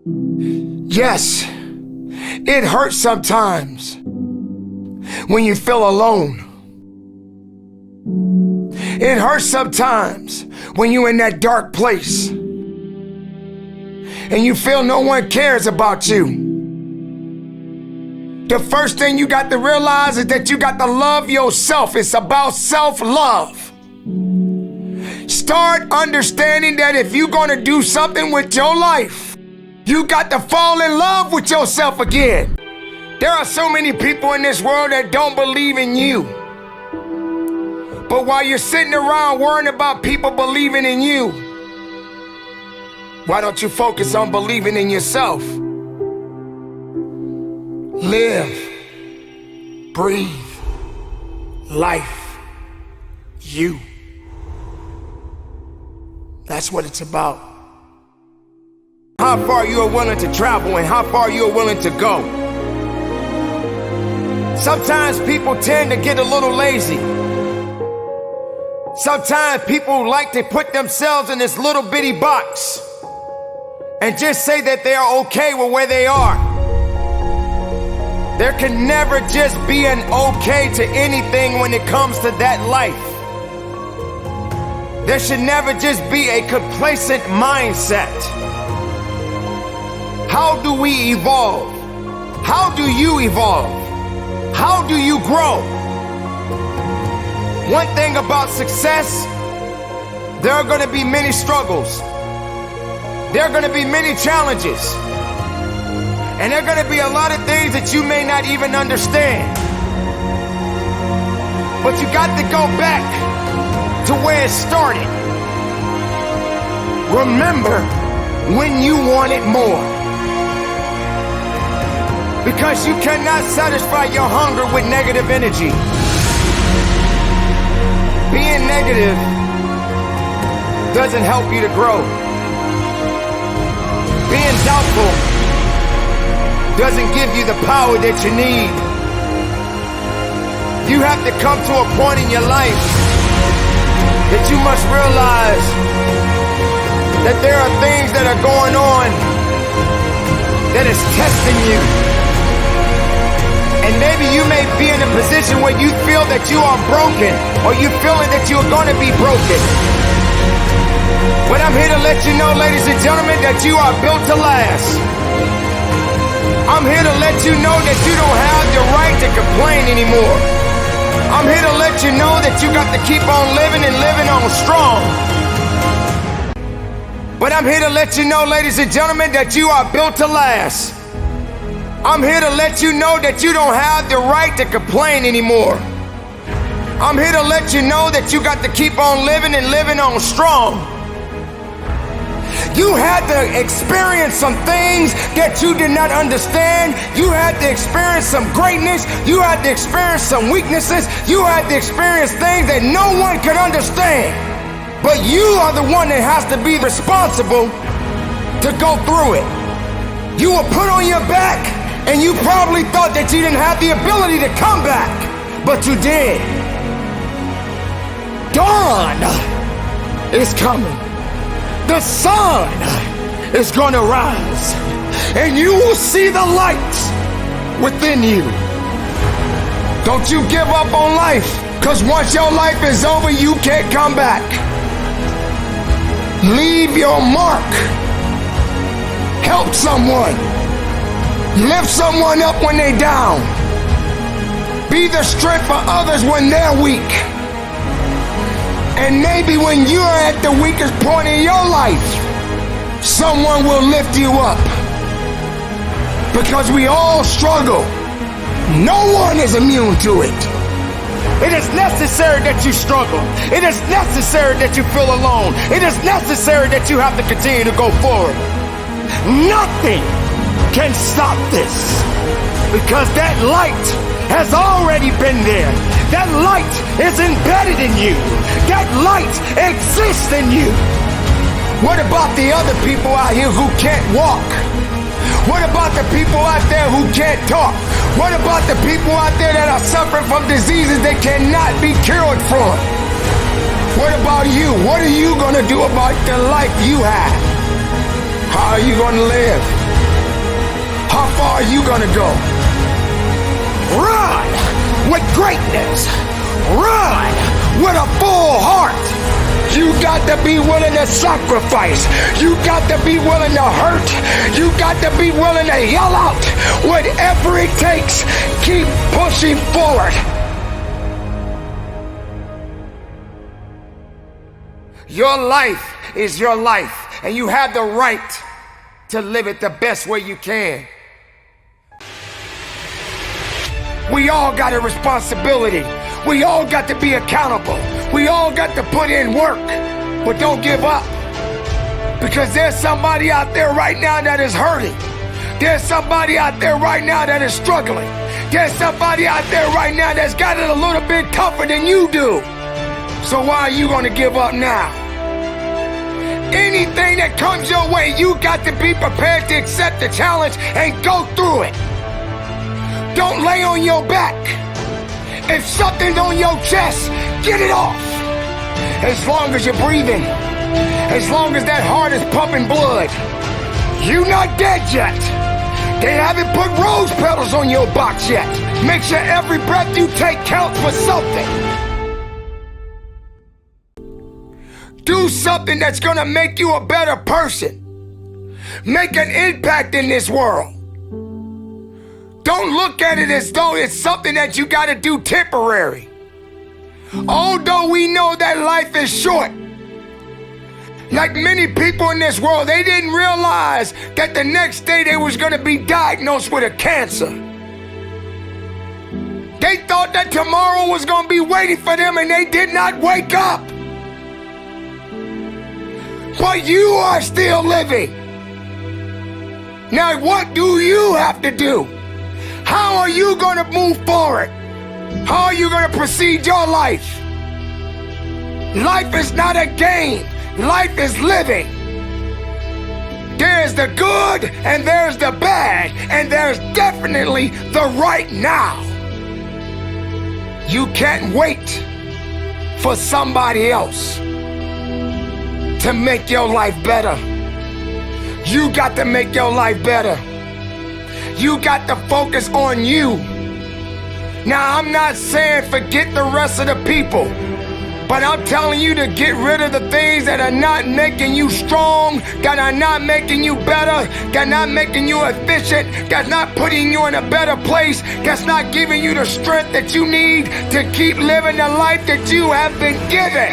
Yes, it hurts sometimes when you feel alone. It hurts sometimes when you're in that dark place and you feel no one cares about you. The first thing you got to realize is that you got to love yourself. It's about self-love. Start understanding that if you're gonna do something with your life, you got to fall in love with yourself again. There are so many people in this world that don't believe in you. But while you're sitting around worrying about people believing in you, why don't you focus on believing in yourself? Live, breathe, life, you. That's what it's about. How far you are willing to travel and how far you are willing to go. Sometimes people tend to get a little lazy. Sometimes people like to put themselves in this little bitty box and just say that they are okay with where they are. There can never just be an okay to anything when it comes to that life. There should never just be a complacent mindset. How do we evolve? How do you evolve? How do you grow? One thing about success, there are going to be many struggles. There are going to be many challenges. And there are going to be a lot of things that you may not even understand. But you got to go back to where it started. Remember when you wanted more. Because you cannot satisfy your hunger with negative energy. Being negative doesn't help you to grow. Being doubtful doesn't give you the power that you need. You have to come to a point in your life that you must realize that there are things that are going on that is testing you. And maybe you may be in a position where you feel that you are broken, or you feeling that you're going to be broken. But I'm here to let you know, ladies and gentlemen, that you are built to last. I'm here to let you know that you don't have the right to complain anymore. I'm here to let you know that you got to keep on living and living on strong. But I'm here to let you know, ladies and gentlemen, that you are built to last. I'm here to let you know that you don't have the right to complain anymore. I'm here to let you know that you got to keep on living and living on strong. You had to experience some things that you did not understand. You had to experience some greatness. You had to experience some weaknesses. You had to experience things that no one could understand. But you are the one that has to be responsible to go through it. You were put on your back, and you probably thought that you didn't have the ability to come back, but you did. Dawn is coming. The sun is gonna rise, and you will see the light within you. Don't you give up on life, because once your life is over, you can't come back. Leave your mark. Help someone. Lift someone up when they're down. Be the strength for others when they're weak. And maybe when you're at the weakest point in your life, someone will lift you up. Because we all struggle. No one is immune to it. It is necessary that you struggle. It is necessary that you feel alone. It is necessary that you have to continue to go forward. Nothing can stop this, because that light has already been there. That light is embedded in you. That light exists in you. What about the other people out here who can't walk? What about the people out there who can't talk? What about the people out there that are suffering from diseases they cannot be cured from? What about you? What are you going to do about the life you have? How are you going to live? far are you gonna go? Run with greatness. Run with a full heart. You got to be willing to sacrifice. You got to be willing to hurt. You got to be willing to yell out. Whatever it takes, keep pushing forward. Your life is your life, and you have the right to live it the best way you can. We all got a responsibility. We all got to be accountable. We all got to put in work, but don't give up. Because there's somebody out there right now that is hurting. There's somebody out there right now that is struggling. There's somebody out there right now that's got it a little bit tougher than you do. So why are you going to give up now? Anything that comes your way, you got to be prepared to accept the challenge and go through it. Don't lay on your back. If something's on your chest, get it off. As long as you're breathing, as long as that heart is pumping blood, you're not dead yet. They haven't put rose petals on your box yet. Make sure every breath you take counts for something. Do something that's gonna make you a better person. Make an impact in this world. Don't look at it as though it's something that you gotta do temporary. Although we know that life is short, like many people in this world, they didn't realize that the next day they was gonna be diagnosed with a cancer. They thought that tomorrow was gonna be waiting for them, and they did not wake up. But you are still living. Now what do you have to do? How are you going to move forward? How are you going to proceed your life? Life is not a game. Life is living. There's the good and there's the bad, and there's definitely the right now. You can't wait for somebody else to make your life better. You got to make your life better. You got to focus on you. Now, I'm not saying forget the rest of the people, but I'm telling you to get rid of the things that are not making you strong, that are not making you better, that are not making you efficient, that's not putting you in a better place, that's not giving you the strength that you need to keep living the life that you have been given.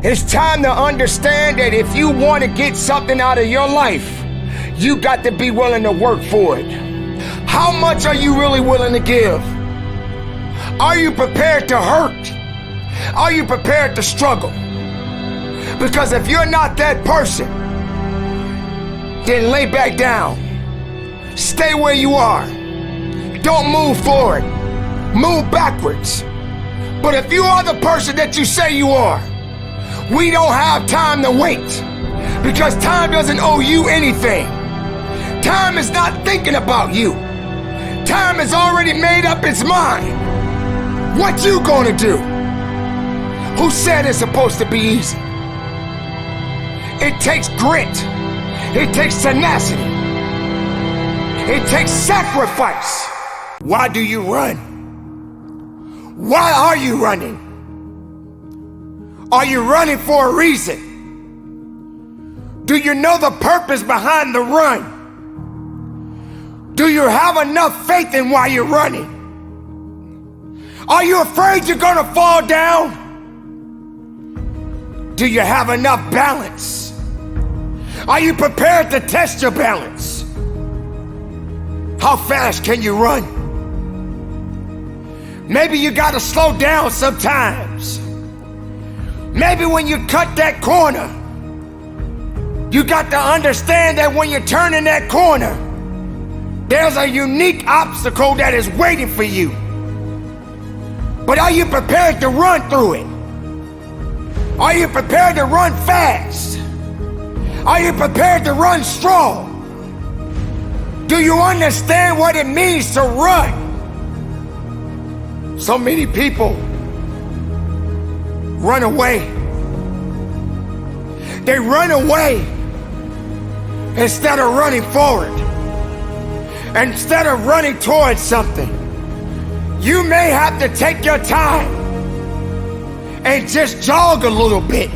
It's time to understand that if you want to get something out of your life, you got to be willing to work for it. How much are you really willing to give? Are you prepared to hurt? Are you prepared to struggle? Because if you're not that person, then lay back down. Stay where you are. Don't move forward. Move backwards. But if you are the person that you say you are, we don't have time to wait, because time doesn't owe you anything. Time is not thinking about you. Time has already made up its mind. What you gonna do? Who said it's supposed to be easy? It takes grit. It takes tenacity. It takes sacrifice. Why do you run? Why are you running? Are you running for a reason? Do you know the purpose behind the run? Do you have enough faith in why you're running? Are you afraid you're gonna fall down? Do you have enough balance? Are you prepared to test your balance? How fast can you run? Maybe you gotta slow down sometimes. Maybe when you cut that corner, you got to understand that when you're turning that corner, there's a unique obstacle that is waiting for you. But are you prepared to run through it? Are you prepared to run fast? Are you prepared to run strong? Do you understand what it means to run? So many people run away. They run away instead of running forward. Instead of running towards something, you may have to take your time and just jog a little bit.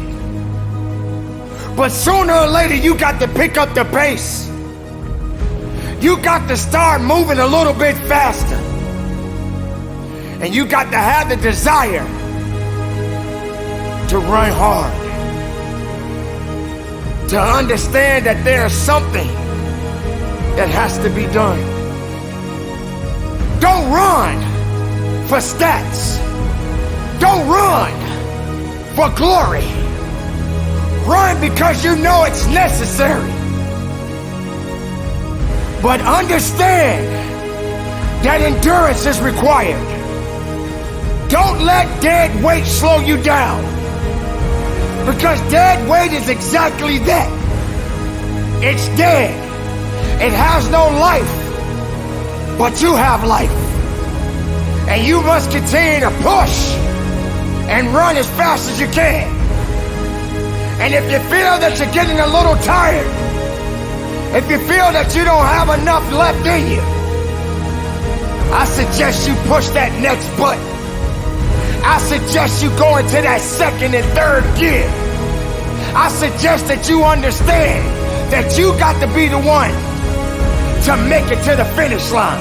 But sooner or later, you got to pick up the pace. You got to start moving a little bit faster. And you got to have the desire to run hard. To understand that there's something that has to be done. Don't run for stats. Don't run for glory. Run because you know it's necessary. But understand that endurance is required. Don't let dead weight slow you down. Because dead weight is exactly that. It's dead. It has no life. But you have life. And you must continue to push and run as fast as you can. And if you feel that you're getting a little tired, if you feel that you don't have enough left in you, I suggest you push that next button. I suggest you go into that second and third gear. I suggest that you understand that you got to be the one to make it to the finish line.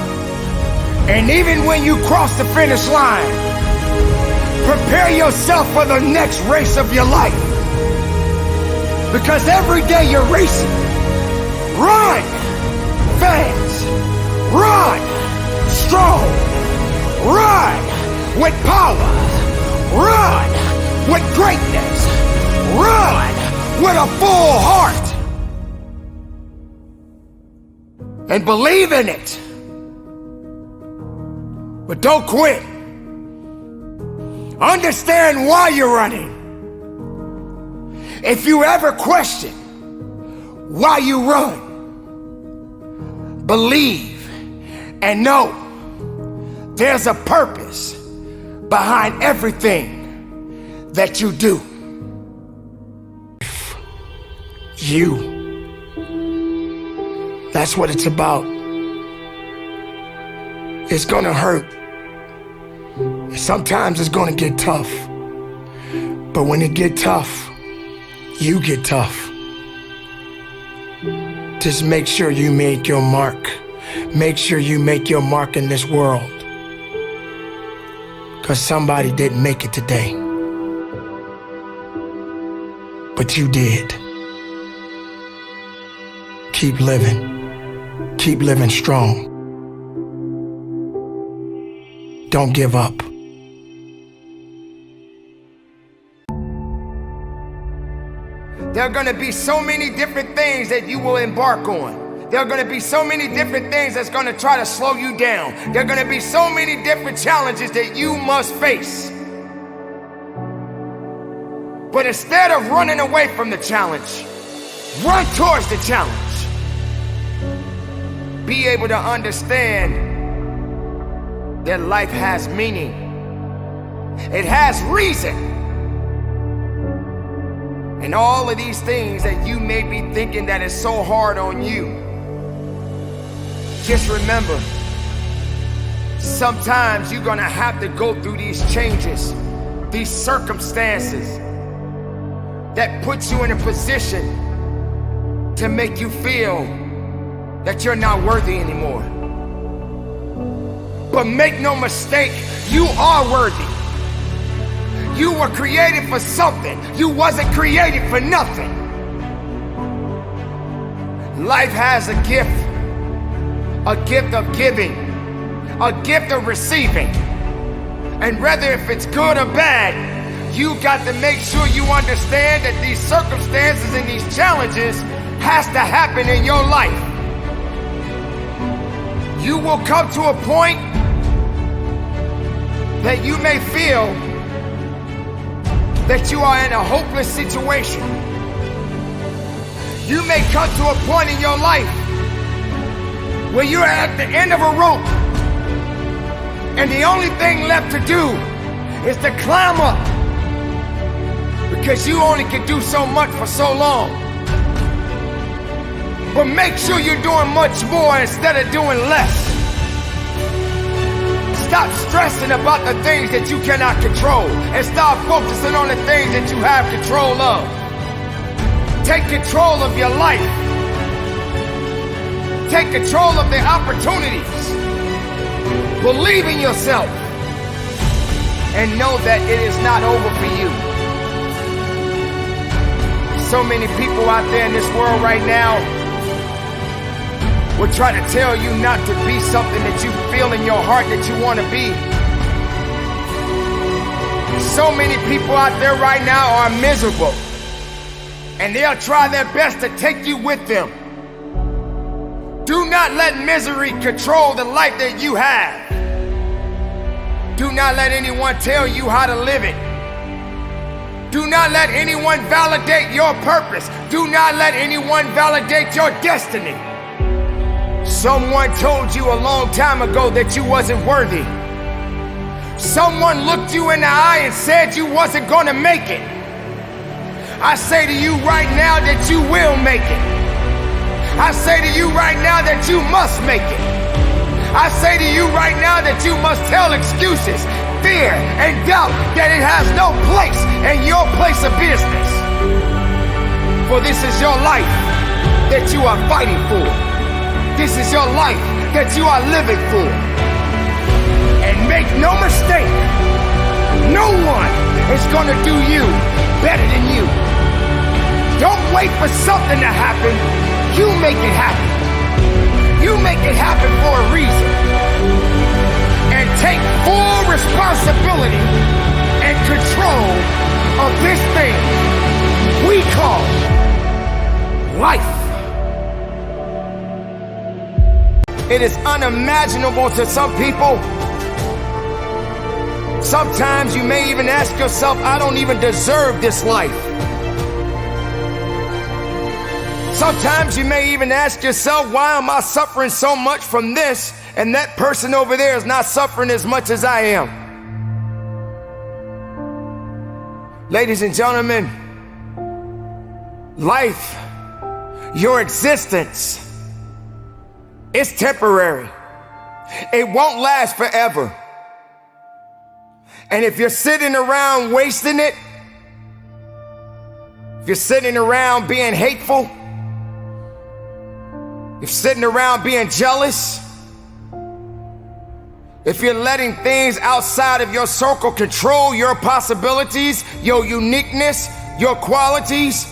And even when you cross the finish line, prepare yourself for the next race of your life. Because every day you're racing. Run fast. Run strong. Run with power. Run with greatness. Run with a full heart. And believe in it. But don't quit. Understand why you're running. If you ever question why you run, believe and know there's a purpose behind everything that you do. You. That's what it's about. It's gonna hurt. Sometimes it's gonna get tough. But when it get tough, you get tough. Just make sure you make your mark. Make sure you make your mark in this world. Because somebody didn't make it today. But you did. Keep living. Keep living strong. Don't give up. There are going to be so many different things that you will embark on. There are going to be so many different things that's going to try to slow you down. There are going to be so many different challenges that you must face. But instead of running away from the challenge, run towards the challenge. Be able to understand that life has meaning. It has reason. And all of these things that you may be thinking that is so hard on you, just remember, sometimes you're gonna have to go through these changes, these circumstances that puts you in a position to make you feel that you're not worthy anymore. But make no mistake, you are worthy. You were created for something. You wasn't created for nothing. Life has a gift of giving, a gift of receiving. And whether if it's good or bad, you got to make sure you understand that these circumstances and these challenges has to happen in your life. You will come to a point that you may feel that you are in a hopeless situation. You may come to a point in your life where you're at the end of a rope and the only thing left to do is to climb up, because you only can do so much for so long. but make sure you're doing much more instead of doing less. Stop stressing about the things that you cannot control and start focusing on the things that you have control of. Take control of your life. Take control of the opportunities. Believe in yourself and know that it is not over for you. So many people out there in this world right now will try to tell you not to be something that you feel in your heart that you want to be. So many people out there right now are miserable, and they'll try their best to take you with them. Do not let misery control the life that you have. Do not let anyone tell you how to live it. Do not let anyone validate your purpose. Do not let anyone validate your destiny. Someone told you a long time ago that you wasn't worthy. Someone looked you in the eye and said you wasn't gonna make it. I say to you right now that you will make it. I say to you right now that you must make it. I say to you right now that you must tell excuses, fear, and doubt that it has no place in your place of business. For this is your life that you are fighting for. This is your life that you are living for. And make no mistake, no one is gonna do you better than you. Don't wait for something to happen. You make it happen. You make it happen for a reason. And take full responsibility and control of this thing we call life. It is unimaginable to some people. Sometimes you may even ask yourself, I don't even deserve this life. Sometimes you may even ask yourself, why am I suffering so much from this and that person over there is not suffering as much as I am? Ladies and gentlemen, life, your existence, it's temporary. It won't last forever. And if you're sitting around wasting it, if you're sitting around being hateful, if you're sitting around being jealous, if you're letting things outside of your circle control your possibilities, your uniqueness, your qualities,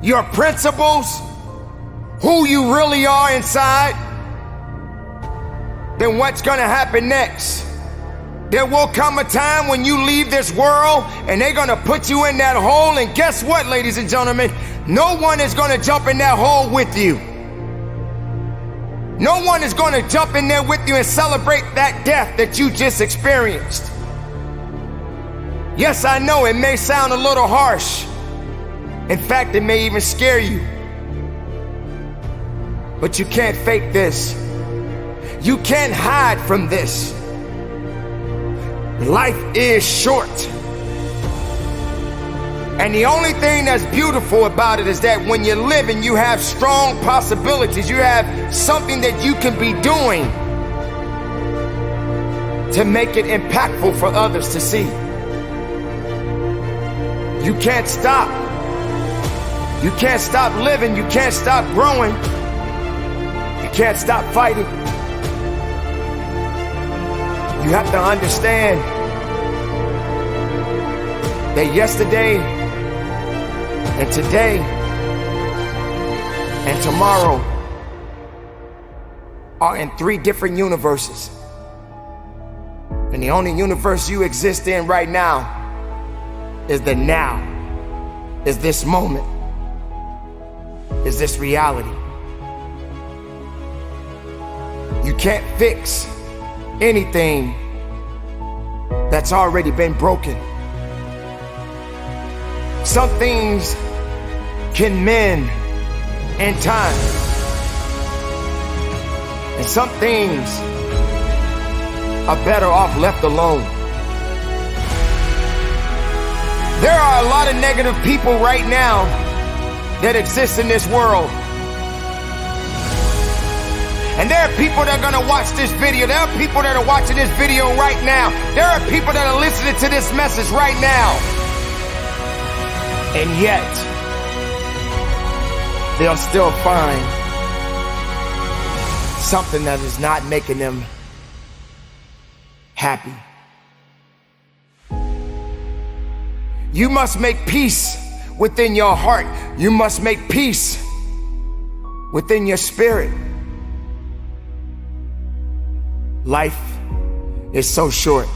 your principles, who you really are inside, then what's gonna happen next? There will come a time when you leave this world and they're gonna put you in that hole, and guess what, ladies and gentlemen? No one is gonna jump in that hole with you. No one is gonna jump in there with you and celebrate that death that you just experienced. Yes, I know it may sound a little harsh. In fact, it may even scare you. But you can't fake this. You can't hide from this. Life is short. And the only thing that's beautiful about it is that when you're living, you have strong possibilities. You have something that you can be doing to make it impactful for others to see. You can't stop. You can't stop living. You can't stop growing. You can't stop fighting. You have to understand that yesterday and today and tomorrow are in 3 different universes. And the only universe you exist in right now is the now, is this moment, is this reality. You can't fix anything that's already been broken. Some things can mend in time, and some things are better off left alone. There are a lot of negative people right now that exist in this world. there are people that are going to watch this video. There are people that are watching this video right now. There are people that are listening to this message right now. And yet, they'll still find something that is not making them happy. You must make peace within your heart. You must make peace within your spirit. Life is so short.